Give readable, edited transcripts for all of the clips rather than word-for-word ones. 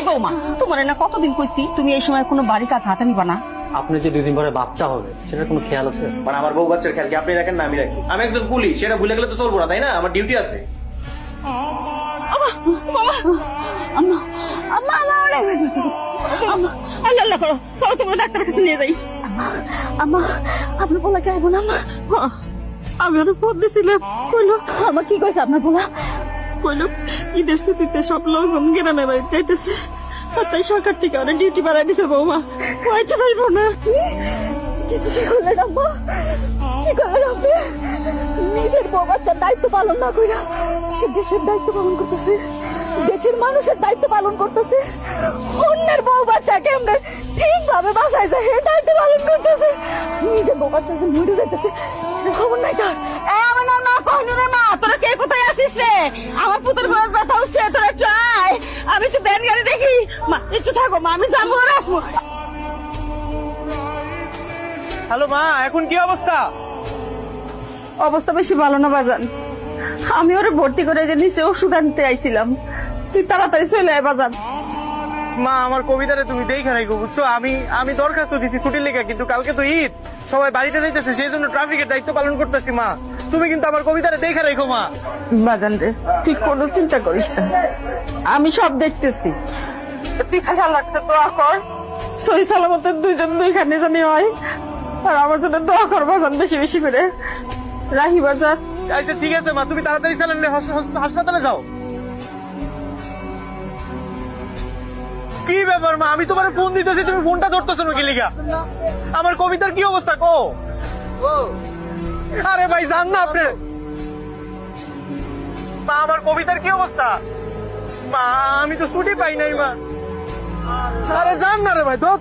বৌমা, তোমার না কতদিন কইছি তুমি এই সময় কোনো বাড়ি কাজ হাতে নিবা না। আপনি যে 2 দিন পরে বাচ্চা হবে সেটার কোনো খেয়াল আছে? মানে আমার বউ বাচ্চার খেয়াল কি আপনি রাখেন না আমি রাখি? আমি একজন পুলিশ, সেটা ভুলে গেলে তো চলবো না, তাই না? আমার ডিউটি আছে। আম্মা আম্মা আম্মা আল্লাহ আল্লাহ করো, চলো তোমরা ডাক্তারের কাছে নিয়ে যাই। আম্মা আপনার পোলা কে আইব না? আম্মা আমি ওর ফোন দিছিলাম, কইলো আমার কি কইছে আপনার পোলা? কইলো ঈদের ছুটিতে সব লোকজন গ্রামে বাড়ি যাইতেছে, আর তাই সরকার থেকে অনেক ডিউটি বাড়াই দিছে বৌমা, হইতে পারবো না। কি করলেন আম্মা? কি করলেন আপনি? নিজের বউ বাচ্চার দায়িত্ব পালন না কইরা সে দেশের দায়িত্ব পালন করতেছে, দেশের মানুষের দায়িত্ব পালন করতেছে, অন্যের বউ বাচ্চা কেমনে ঠিকভাবে বাসায় যায় এই দায়িত্ব পালন করতেছে। নিজের বউ বাচ্চা যে মরে যাইতেছে খবর নাই তার। আমি না না পাইনি না, তোরা কে কোথায় আছিস রে? আমার পুত্রের বয়স ব্যথা হচ্ছে, তোরা একটু আয়, আমি একটু ব্যান গাড়ি দেখি। মা একটু থাকো মা, আমি যাবো আর আসবো। হ্যালো মা, এখন কি অবস্থা? অবস্থা বেশি ভালো না বাজান, আমি ওরে ভর্তি করে যে নিচে ওষুধ আনতে আইছিলাম, তুই তাড়াতাড়ি চলে আয় বাজান। মা আমার কবিতারে তুমি দেখে রাখো, বুঝছো? আমি দরখাস্ত দিছি ছুটির লেখা, কিন্তু কালকে তো ঈদ, সবাই বাড়িতে যাইতেছে, সেই জন্য ট্রাফিকের দায়িত্ব পালন করতেছি। মা তুমি কিন্তু আমার কবিতারে দেখে রাখো। মা বাজান রে, তুই কোনো চিন্তা করিস না, আমি সব দেখতেছি। তুই খেয়াল রাখতে দোয়া কর, সহি সালামতের দুইজন দুইখানে জানি হয়, আর আমার জন্য দোয়া কর বাজান বেশি বেশি করে। রাহি বাজার। আচ্ছা ঠিক আছে মা, তুমি তাড়াতাড়ি চালান হাসপাতালে যাও। কি ব্যাপার মা, আমি তোমার ফোন দিতেছি, তুমি ফোনটা ধরতেছো নাকি লিগা? আমার কবিতার কি অবস্থা কো? আরে ভাই জান না আপনি? মা আমার কবিতার কি অবস্থা? মা আমি তো ছুটি পাই নাই মা। আরে জান না রে ভাই, ধর।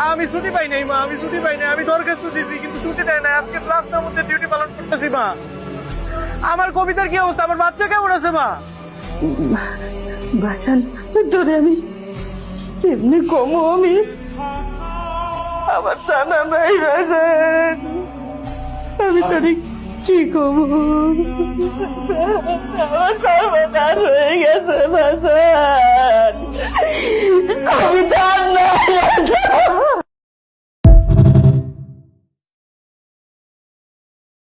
আমি ছুটি পাই নাই মা, আমি ছুটি পাই নাই, আমি দরখাস্ত দিছি কিন্তু ছুটি দেয় না। আজকে রাস্তার মধ্যে ডিউটি পালন করতেছি মা। আমার কবিতার কি অবস্থা? আমার বাচ্চা কেমন আছে মা? বাঁচান ধরে আমি কেমনি কমু, আমি আমার জানা নাই বাজান, আমি তোরে কি কমু? আমার সর্বনাশ হয়ে গেছে বাজান।